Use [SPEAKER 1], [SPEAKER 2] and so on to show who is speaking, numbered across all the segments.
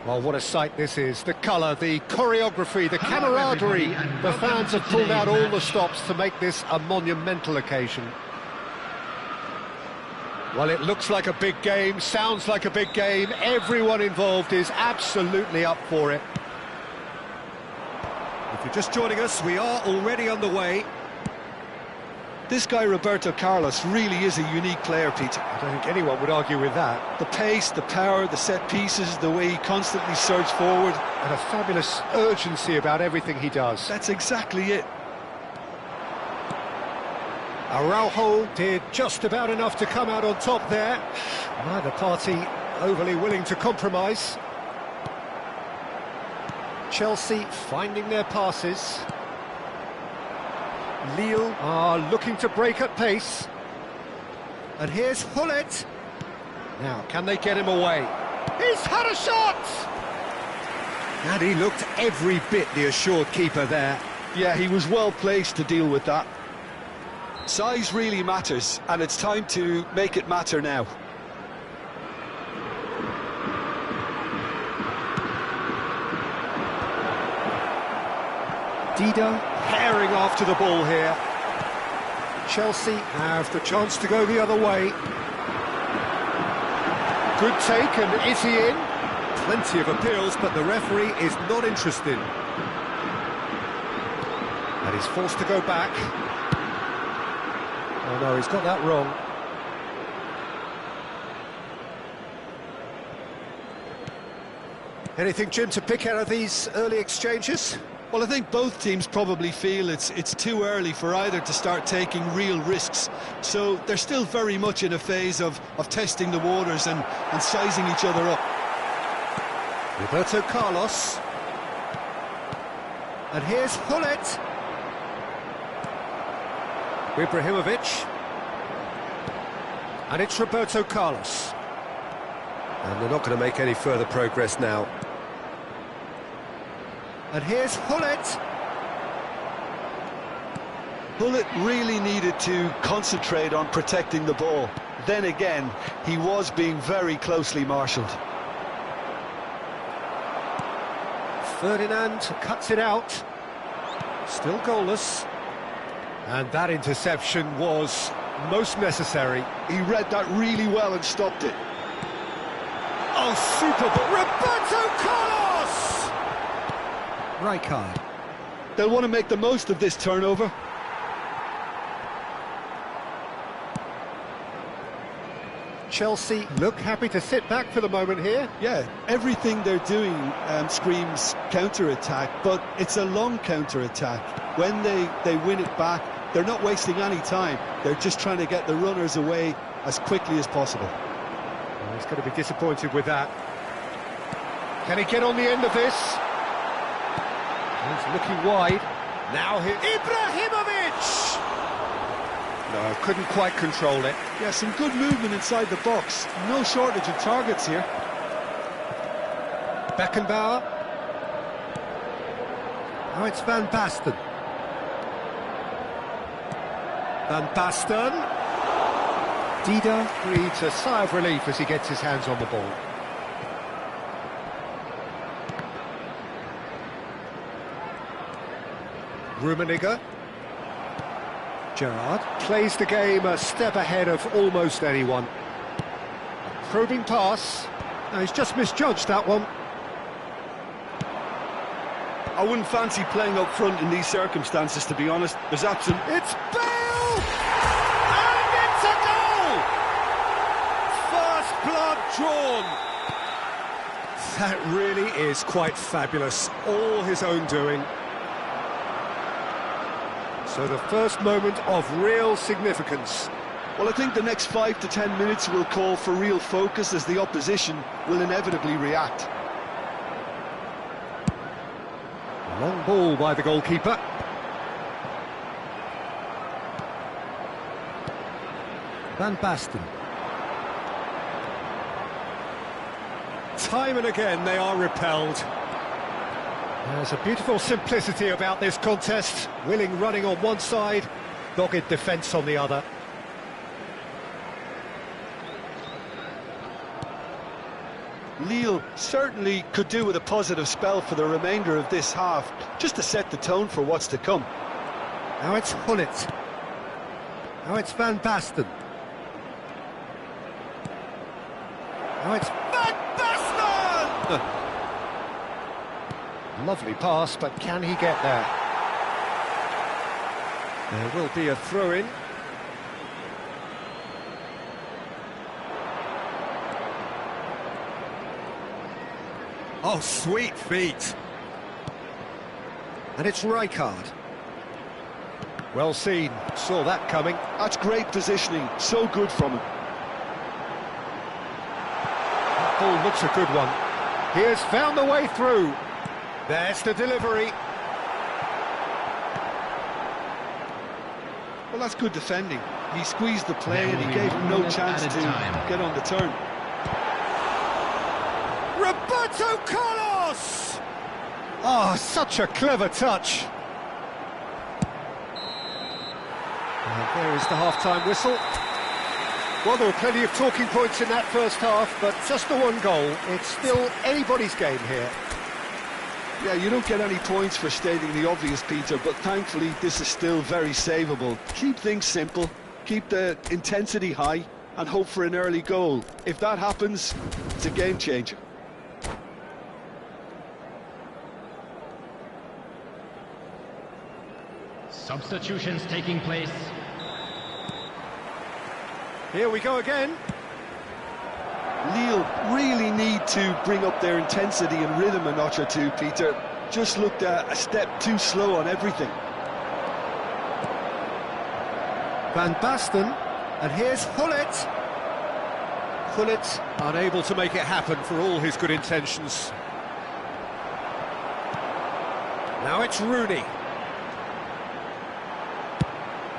[SPEAKER 1] Well, what a sight this is. The colour, the choreography, the camaraderie. The fans have pulled out all the stops to make this a monumental occasion. Well, it looks like a big game, sounds like a big game. Everyone involved is absolutely up for it. If you're just joining us, we are already underway.
[SPEAKER 2] This guy, Roberto Carlos, really is a unique player, Peter.
[SPEAKER 1] I don't think anyone would argue with that.
[SPEAKER 2] The pace, the power, the set pieces, the way he constantly surges forward.
[SPEAKER 1] And a fabulous urgency about everything he does.
[SPEAKER 2] That's exactly it.
[SPEAKER 1] Araujo did just about enough to come out on top there. Neither party overly willing to compromise. Chelsea finding their passes. Lille are looking to break at pace. And here's Hullet. Now, can they get him away? He's had a shot! And he looked every bit the assured keeper there.
[SPEAKER 2] Yeah, he was well placed to deal with that. Size really matters, and it's time to make it matter now.
[SPEAKER 1] Dida herring after the ball here. Chelsea have the chance to go the other way. Good take, and is he in? Plenty of appeals, but the referee is not interested. And he's forced to go back. Oh no, he's got that wrong. Anything, Jim, to pick out of these early exchanges?
[SPEAKER 2] Well, I think both teams probably feel it's too early for either to start taking real risks. So they're still very much in a phase of testing the waters and sizing each other up.
[SPEAKER 1] Roberto Carlos. And here's Hullet. Ibrahimovic. And it's Roberto Carlos. And they're not going to make any further progress now. And here's Hullet.
[SPEAKER 2] Hullet really needed to concentrate on protecting the ball. Then again, he was being very closely marshalled.
[SPEAKER 1] Ferdinand cuts it out. Still goalless. And that interception was most necessary.
[SPEAKER 2] He read that really well and stopped it.
[SPEAKER 1] Oh, super ball. Roberto Carlos! Right card.
[SPEAKER 2] They'll want to make the most of this turnover.
[SPEAKER 1] Chelsea look happy to sit back for the moment here.
[SPEAKER 2] Yeah, everything they're doing screams counter-attack, but it's a long counter-attack. When they win it back, they're not wasting any time. They're just trying to get the runners away as quickly as possible.
[SPEAKER 1] Well, he's going to be disappointed with that. Can he get on the end of this? He's looking wide. Now here, Ibrahimovic! No, couldn't quite control it.
[SPEAKER 2] Yeah, some good movement inside the box. No shortage of targets here.
[SPEAKER 1] Beckenbauer. Oh, it's Van Basten. Van Basten. Dida breathes a sigh of relief as he gets his hands on the ball. Rummenigge. Gerrard plays the game a step ahead of almost anyone. A probing pass. No, he's just misjudged that one.
[SPEAKER 2] I wouldn't fancy playing up front in these circumstances, to be honest. There's absent.
[SPEAKER 1] It's Bale! And it's a goal! First blood drawn. That really is quite fabulous. All his own doing. So the first moment of real significance.
[SPEAKER 2] Well, I think the next 5 to 10 minutes will call for real focus as the opposition will inevitably react.
[SPEAKER 1] Long ball by the goalkeeper. Van Basten. Time and again they are repelled. There's a beautiful simplicity about this contest. Willing running on one side, dogged defence on the other.
[SPEAKER 2] Lille certainly could do with a positive spell for the remainder of this half, just to set the tone for what's to come.
[SPEAKER 1] Now it's Gullit. Now it's Van Basten. Now it's Van Basten! Lovely pass, but can he get there? There will be a throw-in. Oh, sweet feet. And it's Rijkaard. Well seen, saw that coming.
[SPEAKER 2] That's great positioning, so good from him.
[SPEAKER 1] That ball looks a good one. He has found the way through. There's the delivery.
[SPEAKER 2] Well, that's good defending. He squeezed the play and he gave him no chance to get on the turn.
[SPEAKER 1] Roberto Carlos! Oh, such a clever touch. And there is the half-time whistle. Well, there were plenty of talking points in that first half, but just the one goal. It's still anybody's game here.
[SPEAKER 2] Yeah, you don't get any points for stating the obvious, Peter, but thankfully this is still very savable. Keep things simple, keep the intensity high, and hope for an early goal. If that happens, it's a game changer.
[SPEAKER 3] Substitutions taking place.
[SPEAKER 1] Here we go again.
[SPEAKER 2] Lille really need to bring up their intensity and rhythm a notch or two, Peter. Just looked a step too slow on everything.
[SPEAKER 1] Van Basten, and here's Gullit. Gullit unable to make it happen for all his good intentions. Now it's Rooney.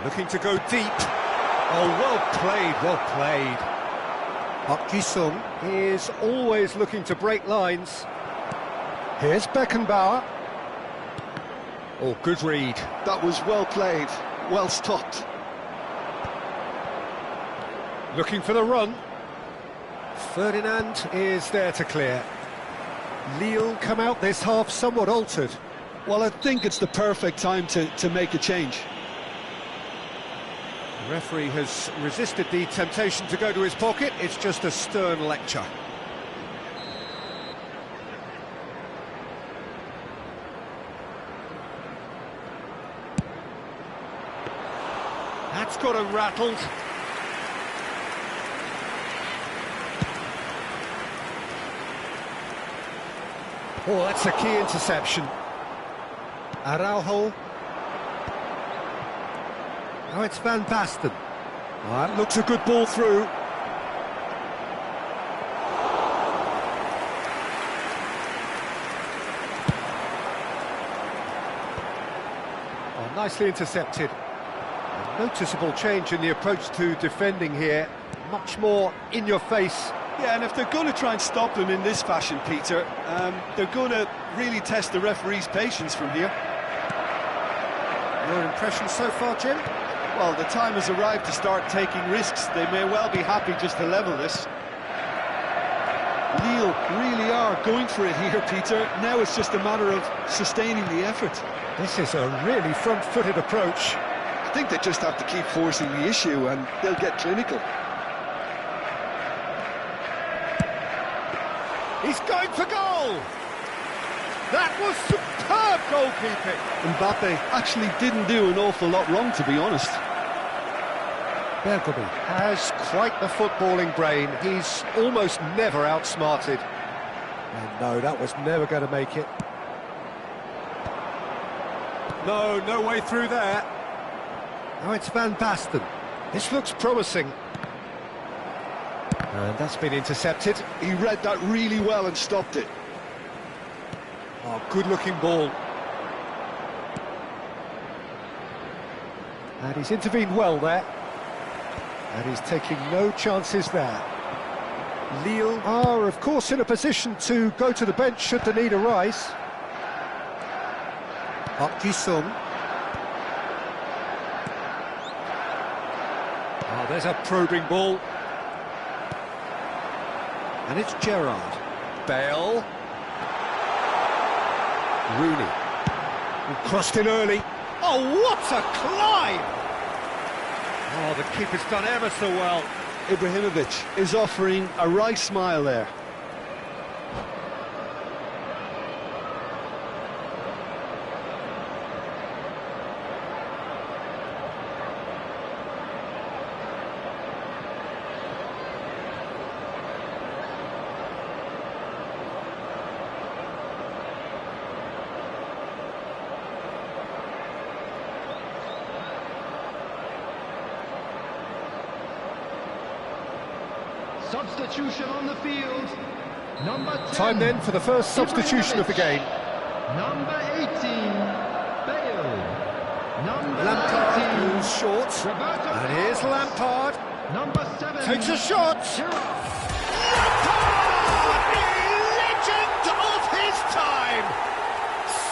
[SPEAKER 1] Looking to go deep. Oh, well played, well played. Park Ji-sung is always looking to break lines. Here's Beckenbauer. Oh, good read.
[SPEAKER 2] That was well played, well stopped.
[SPEAKER 1] Looking for the run. Ferdinand is there to clear. Lille come out this half somewhat altered.
[SPEAKER 2] Well, I think it's the perfect time to make a change.
[SPEAKER 1] The referee has resisted the temptation to go to his pocket. It's just a stern lecture. That's got him rattled. Oh, that's a key interception. Araujo. Now it's Van Basten. Oh, that looks a good ball through. Oh, nicely intercepted. A noticeable change in the approach to defending here. Much more in your face.
[SPEAKER 2] Yeah, and if they're going to try and stop him in this fashion, Peter, they're going to really test the referee's patience from here.
[SPEAKER 1] Your impression so far, Jim?
[SPEAKER 2] Well, the time has arrived to start taking risks. They may well be happy just to level this. Lille really are going for it here, Peter. Now it's just a matter of sustaining the effort.
[SPEAKER 1] This is a really front-footed approach.
[SPEAKER 2] I think they just have to keep forcing the issue and they'll get clinical.
[SPEAKER 1] He's going for goal! That was superb goalkeeping!
[SPEAKER 2] Mbappe actually didn't do an awful lot wrong, to be honest.
[SPEAKER 1] Bergomi has quite the footballing brain. He's almost never outsmarted. And no, that was never going to make it. No way through there. Now it's Van Basten. This looks promising. And that's been intercepted.
[SPEAKER 2] He read that really well and stopped it.
[SPEAKER 1] Oh, good-looking ball. And he's intervened well there. And he's taking no chances there. Lille are, of course, in a position to go to the bench should the need arise. Park Ji-sung. Oh, there's a probing ball. And it's Gerrard. Bale. Rooney. Crossed in early. Oh, what a climb! Oh, the keeper's done ever so well.
[SPEAKER 2] Ibrahimovic is offering a wry smile there.
[SPEAKER 3] Substitution on the field. Number 10.
[SPEAKER 1] Time then for the first substitution of the game.
[SPEAKER 3] Number 18, Bale. Number
[SPEAKER 1] Lampard
[SPEAKER 3] 19,
[SPEAKER 1] moves short.
[SPEAKER 3] Roberto
[SPEAKER 1] And here's Lampard.
[SPEAKER 3] Number 7,
[SPEAKER 1] Takes a shot. Lampard! A legend of his time!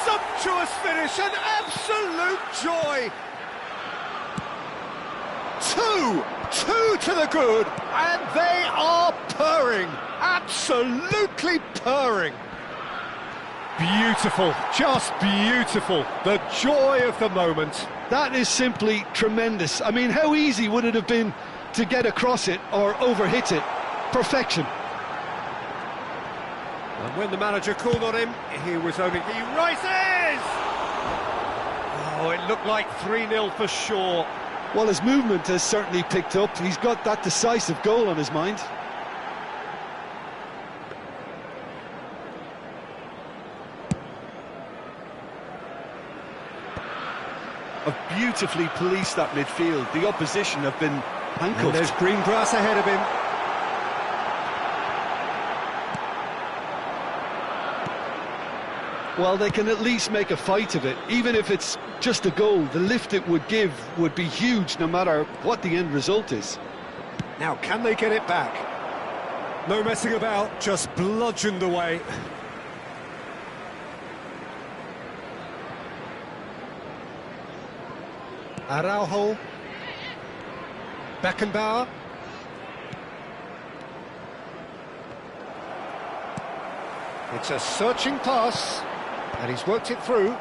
[SPEAKER 1] Sumptuous finish, an absolute joy! Two to the good, and they are purring, absolutely purring. Beautiful, just beautiful, the joy of the moment.
[SPEAKER 2] That is simply tremendous. I mean, how easy would it have been to get across it or overhit it? Perfection.
[SPEAKER 1] And when the manager called on him, he rises! Oh, it looked like 3-0 for sure.
[SPEAKER 2] Well, his movement has certainly picked up. He's got that decisive goal on his mind. Have beautifully policed that midfield. The opposition have been handcuffed.
[SPEAKER 1] And there's green grass ahead of him.
[SPEAKER 2] Well, they can at least make a fight of it. Even if it's just a goal, the lift it would give would be huge no matter what the end result is.
[SPEAKER 1] Now, can they get it back? No messing about, just bludgeoned away. Araujo. Beckenbauer. It's a searching pass, and he's worked it through.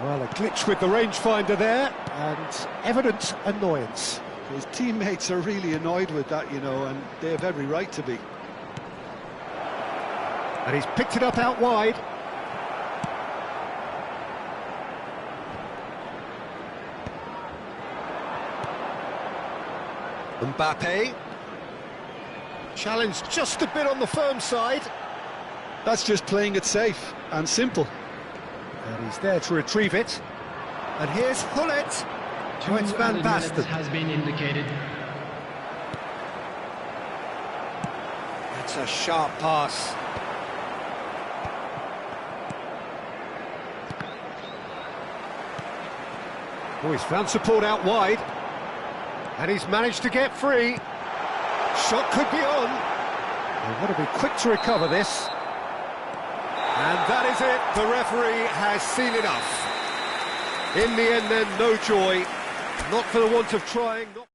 [SPEAKER 1] Well, a glitch with the rangefinder there, and evident annoyance.
[SPEAKER 2] His teammates are really annoyed with that, you know, and they have every right to be.
[SPEAKER 1] And he's picked it up out wide. Mbappe. Challenged just a bit on the firm side.
[SPEAKER 2] That's just playing it safe and simple.
[SPEAKER 1] And he's there to retrieve it. And here's Hullet. Oh, it's Van Basten.
[SPEAKER 3] has been indicated.
[SPEAKER 1] It's a sharp pass. Oh, he's found support out wide. And he's managed to get free. Shot could be on. They've got to be quick to recover this. And that is it. The referee has seen enough. In the end, then, no joy. Not for the want of trying. Not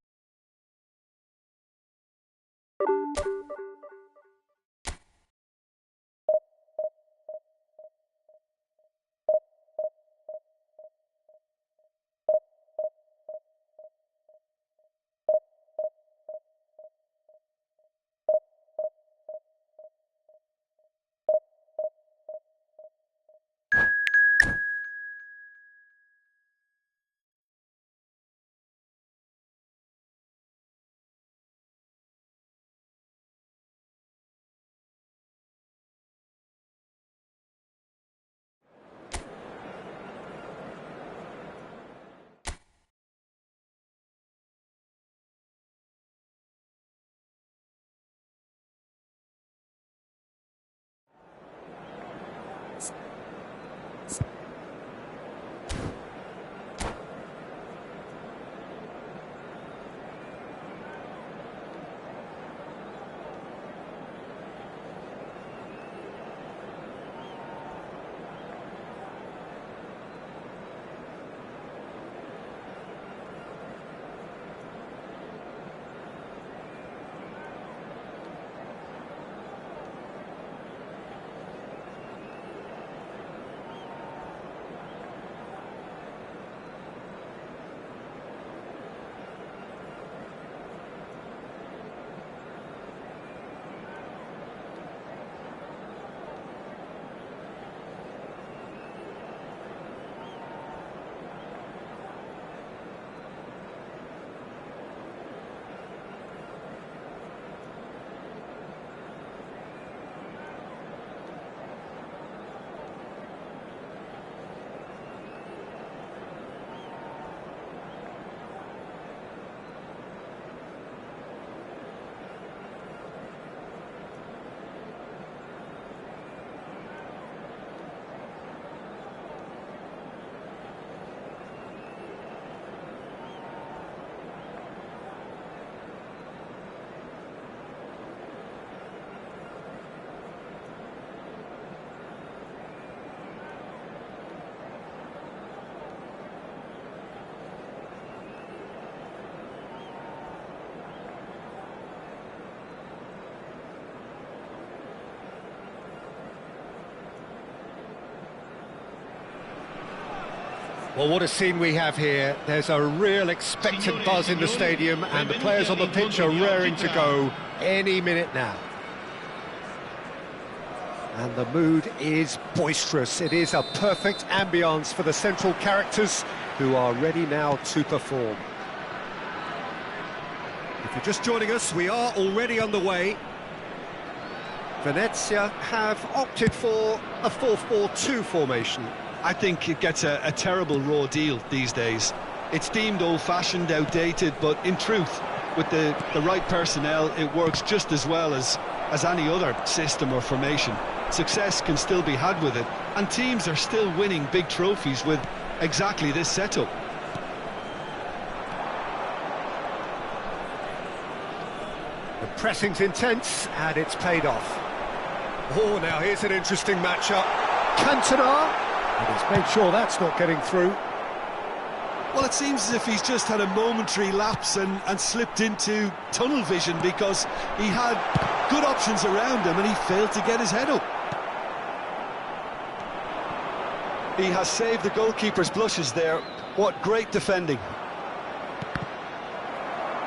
[SPEAKER 1] Well, what a scene we have here. There's a real expectant buzz in the stadium, and the players on the pitch are raring to go any minute now. And the mood is boisterous. It is a perfect ambience for the central characters who are ready now to perform. If you're just joining us, we are already underway. Venezia have opted for a 4-4-2 formation.
[SPEAKER 2] I think it gets a terrible raw deal these days. It's deemed old-fashioned, outdated, but in truth, with the right personnel, it works just as well as any other system or formation. Success can still be had with it, and teams are still winning big trophies with exactly this setup.
[SPEAKER 1] The pressing's intense, and it's paid off. Oh, now here's an interesting matchup. Cantona, and he's made sure that's not getting through.
[SPEAKER 2] Well, it seems as if he's just had a momentary lapse and slipped into tunnel vision, because he had good options around him and he failed to get his head up. He has saved the goalkeeper's blushes there. What great defending.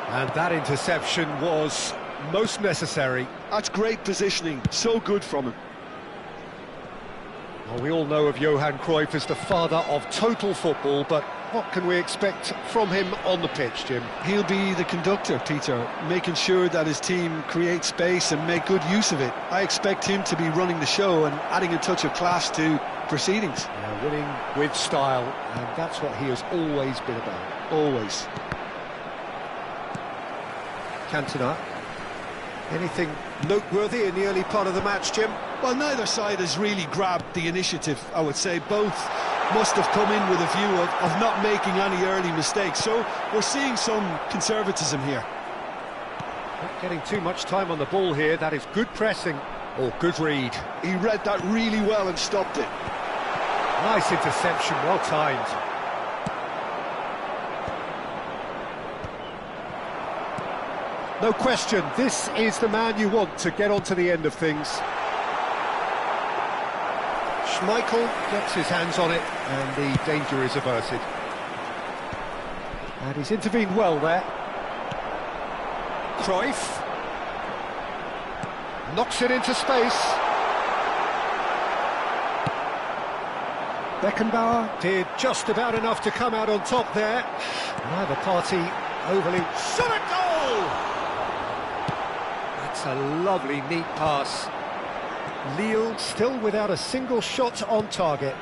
[SPEAKER 1] And that interception was most necessary.
[SPEAKER 2] That's great positioning, so good from him.
[SPEAKER 1] Well, we all know of Johan Cruyff as the father of total football, but what can we expect from him on the pitch, Jim?
[SPEAKER 2] He'll be the conductor, Peter, making sure that his team creates space and make good use of it. I expect him to be running the show and adding a touch of class to proceedings.
[SPEAKER 1] Yeah, winning with style, and that's what he has always been about.
[SPEAKER 2] Always.
[SPEAKER 1] Cantona. Anything noteworthy in the early part of the match, Jim?
[SPEAKER 2] Well, neither side has really grabbed the initiative, I would say. Both must have come in with a view of not making any early mistakes. So we're seeing some conservatism here.
[SPEAKER 1] Not getting too much time on the ball here. That is good pressing. Or good read.
[SPEAKER 2] He read that really well and stopped it.
[SPEAKER 1] Nice interception, well timed. No question, this is the man you want to get onto the end of things. Schmeichel gets his hands on it, and the danger is averted. And he's intervened well there. Cruyff knocks it into space. Beckenbauer did just about enough to come out on top there. Neither party overly... Shot at goal! That's a lovely, neat pass. Lille still without a single shot on target.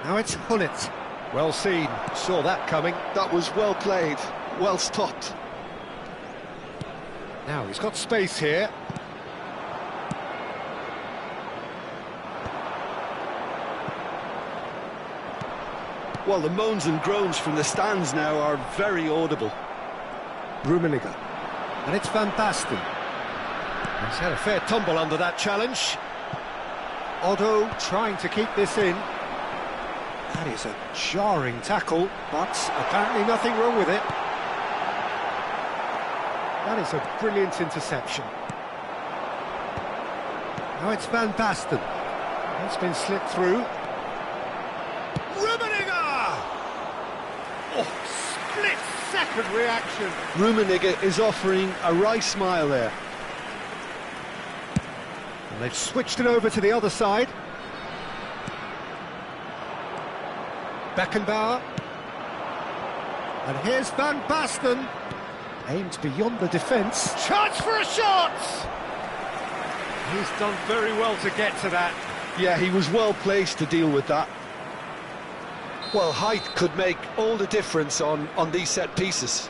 [SPEAKER 1] Now it's Hullet. Well seen, saw that coming.
[SPEAKER 2] That was well played, well stopped.
[SPEAKER 1] Now he's got space here.
[SPEAKER 2] Well, the moans and groans from the stands now are very audible.
[SPEAKER 1] Rummenigge. And it's Van Basten. He's had a fair tumble under that challenge. Otto trying to keep this in. That is a jarring tackle, but apparently nothing wrong with it. That is a brilliant interception. Now it's Van Basten. It's been slipped through. Rummenigge! Oh, split-second reaction.
[SPEAKER 2] Rummenigge is offering a wry smile there.
[SPEAKER 1] And they've switched it over to the other side. Beckenbauer. And here's Van Basten. Aimed beyond the defence. Chance for a shot! He's done very well to get to that.
[SPEAKER 2] Yeah, he was well placed to deal with that. Well, height could make all the difference on these set pieces.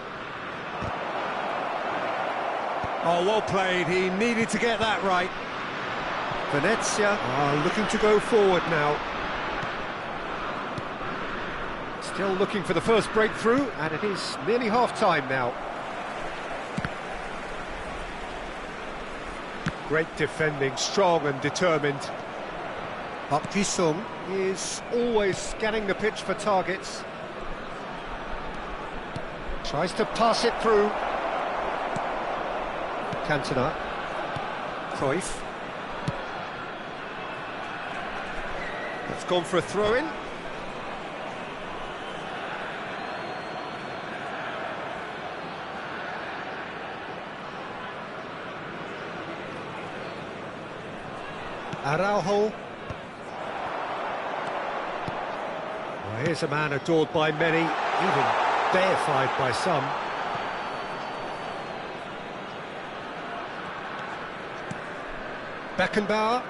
[SPEAKER 1] Oh, well played. He needed to get that right. Venezia are looking to go forward now. Still looking for the first breakthrough, and it is nearly half-time now. Great defending, strong and determined. Park Ji-sung is always scanning the pitch for targets. Tries to pass it through. Cantona. Cruyff. That's gone for a throw-in. Araujo. Well, here's a man adored by many, even deified by some. Beckenbauer.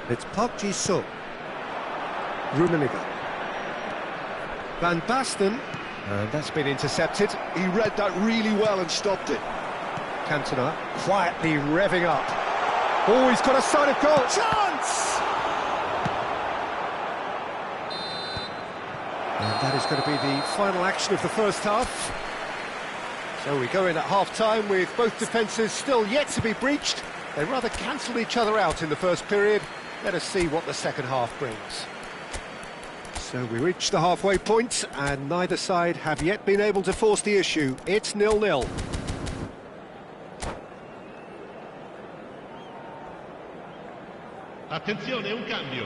[SPEAKER 1] It's Park Ji-suk. Rummenigge. Van Basten. And that's been intercepted.
[SPEAKER 2] He read that really well and stopped it.
[SPEAKER 1] Cantona quietly revving up. Oh, he's got a sight of goal. Chance! And that is going to be the final action of the first half. So we go in at half-time with both defences still yet to be breached. They rather cancelled each other out in the first period. Let us see what the second half brings. So we reach the halfway point, and neither side have yet been able to force the issue. It's 0-0.
[SPEAKER 3] Attenzione, un cambio.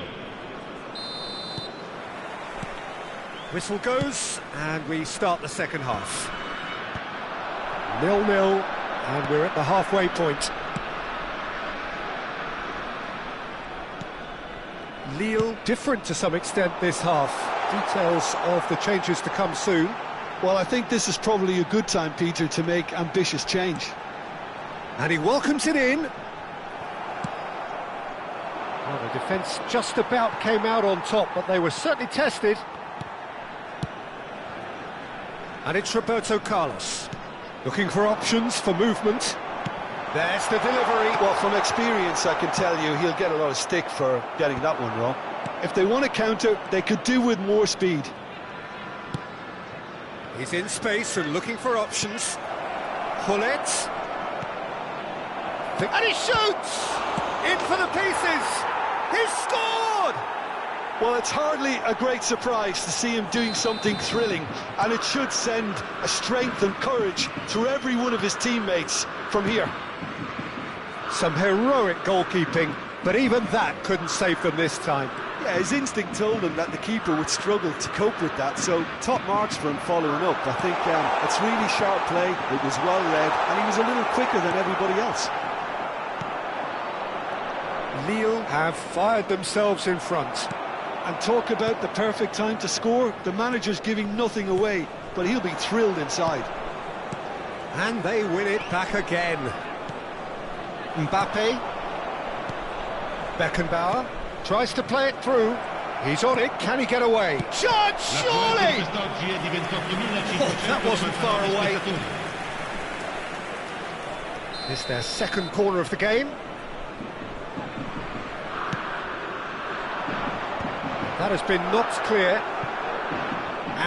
[SPEAKER 1] Whistle goes, and we start the second half. 0-0, and we're at the halfway point. Lille different to some extent this half. Details of the changes to come soon.
[SPEAKER 2] Well, I think this is probably a good time, Peter, to make ambitious change.
[SPEAKER 1] And he welcomes it in. Well, the defence just about came out on top, but they were certainly tested. And it's Roberto Carlos, looking for options for movement. There's the delivery.
[SPEAKER 2] Well, from experience, I can tell you he'll get a lot of stick for getting that one wrong. If they want to counter, they could do with more speed.
[SPEAKER 1] He's in space and looking for options. Hullet. And he shoots! In for the pieces! He's scored!
[SPEAKER 2] Well, it's hardly a great surprise to see him doing something thrilling, and it should send a strength and courage through every one of his teammates from here.
[SPEAKER 1] Some heroic goalkeeping, but even that couldn't save them this time.
[SPEAKER 2] Yeah, his instinct told him that the keeper would struggle to cope with that, so top marks for him following up. I think it's really sharp play, it was well read, and he was a little quicker than everybody else.
[SPEAKER 1] Lille have fired themselves in front.
[SPEAKER 2] And talk about the perfect time to score. The manager's giving nothing away, but he'll be thrilled inside.
[SPEAKER 1] And they win it back again. Mbappe. Beckenbauer tries to play it through. He's on it. Can he get away? Shot, surely! Oh, that wasn't far away. It's their second corner of the game. That has been knocked clear.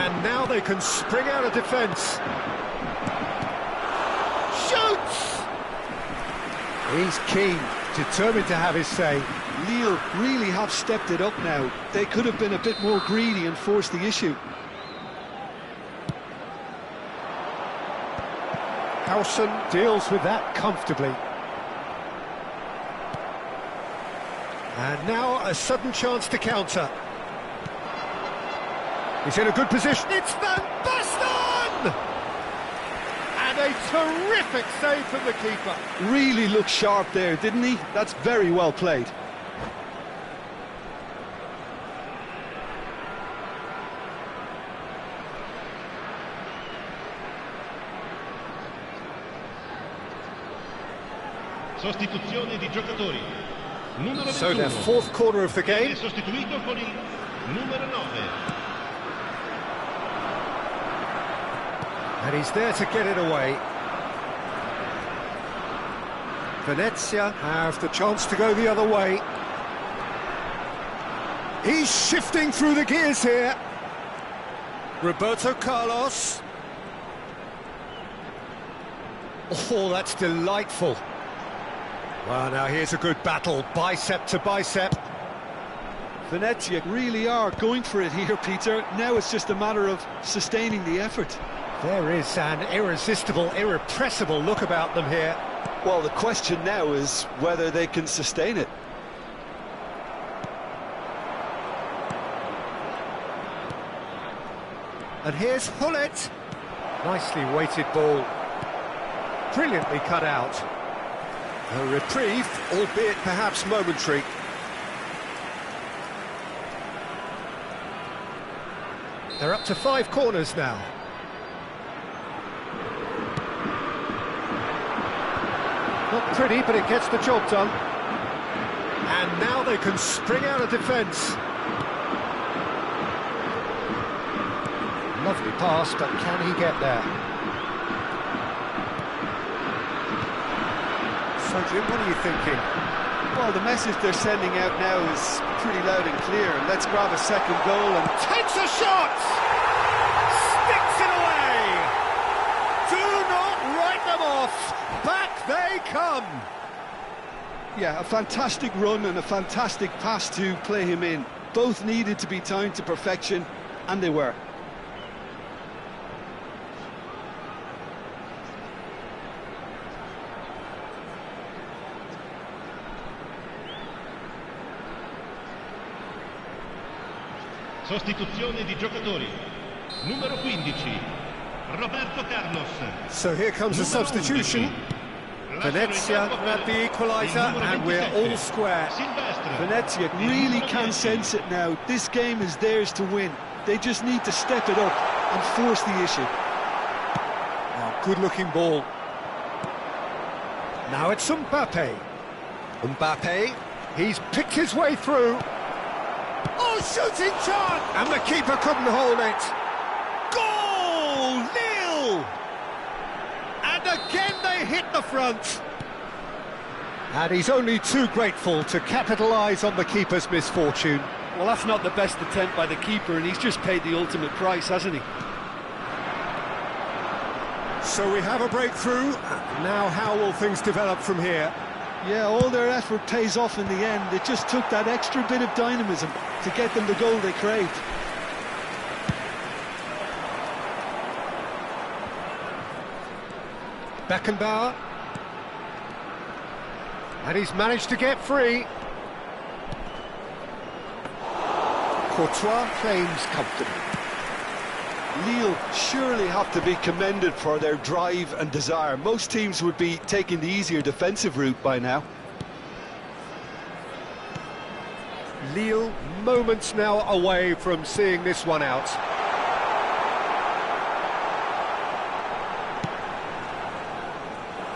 [SPEAKER 1] And now they can spring out of defence. Shoots! He's keen, determined to have his say.
[SPEAKER 2] Lille really have stepped it up now. They could have been a bit more greedy and forced the issue.
[SPEAKER 1] Howson deals with that comfortably. And now a sudden chance to counter. He's in a good position. It's Van Basten! And a terrific save from the keeper.
[SPEAKER 2] Really looked sharp there, didn't he? That's very well played.
[SPEAKER 3] Sostituzione di giocatori. Numero 21.
[SPEAKER 1] So their fourth corner of the game.
[SPEAKER 3] Sostituito con il numero 9.
[SPEAKER 1] And he's there to get it away. Venezia have the chance to go the other way. He's shifting through the gears here. Roberto Carlos. Oh, that's delightful. Well, now here's a good battle, bicep to bicep.
[SPEAKER 2] Venezia really are going for it here, Peter. Now it's just a matter of sustaining the effort.
[SPEAKER 1] There is an irresistible, irrepressible look about them here.
[SPEAKER 2] Well, the question now is whether they can sustain it.
[SPEAKER 1] And here's Hullet. Nicely weighted ball. Brilliantly cut out. A reprieve, albeit perhaps momentary. They're up to 5 corners now. Not pretty, but it gets the job done. And now they can spring out of defence. Lovely pass, but can he get there? So, Jim, what are you thinking?
[SPEAKER 2] Well, the message they're sending out now is pretty loud and clear. Let's grab a second goal and...
[SPEAKER 1] Takes a shot! Sticks it away! Do not write them off! Back they come!
[SPEAKER 2] Yeah, a fantastic run and a fantastic pass to play him in. Both needed to be timed to perfection, and they were.
[SPEAKER 4] Sostituzione di giocatori. Numero 15, Roberto Carlos.
[SPEAKER 1] So here comes the substitution. Venezia grab the equaliser, and we're all square.
[SPEAKER 2] Venezia really can sense it now. This game is theirs to win. They just need to step it up and force the issue.
[SPEAKER 1] Oh, good-looking ball. Now it's Mbappe. Mbappe, he's picked his way through. Oh, shooting chance! And the keeper couldn't hold it. Goal! Nil! And again they hit the front. And he's only too grateful to capitalise on the keeper's misfortune.
[SPEAKER 2] Well, that's not the best attempt by the keeper, and he's just paid the ultimate price, hasn't he?
[SPEAKER 1] So we have a breakthrough. Now how will things develop from here?
[SPEAKER 2] Yeah, all their effort pays off in the end. It just took that extra bit of dynamism to get them the goal they craved.
[SPEAKER 1] Beckenbauer. And he's managed to get free. Courtois claims comfortably.
[SPEAKER 2] Lille surely have to be commended for their drive and desire. Most teams would be taking the easier defensive route by now.
[SPEAKER 1] Lille moments now away from seeing this one out.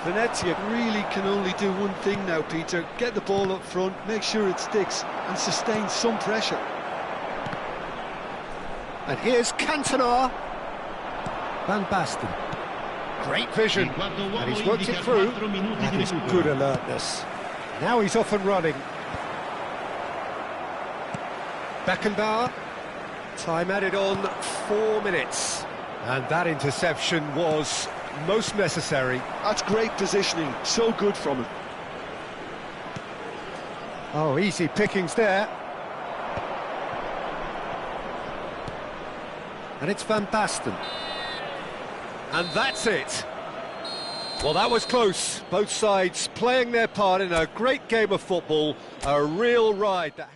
[SPEAKER 2] Venezia really can only do one thing now, Peter. Get the ball up front, make sure it sticks, and sustain some pressure.
[SPEAKER 1] And here's Cantona. Van Basten. Great vision. And he's worked it through. That is good alertness. Now he's off and running. Beckenbauer. Time added on 4 minutes. And that interception was most necessary.
[SPEAKER 2] That's great positioning. So good from him.
[SPEAKER 1] Oh, easy pickings there. And it's Van Basten. And that's it. Well, that was close. Both sides playing their part in a great game of football. A real ride that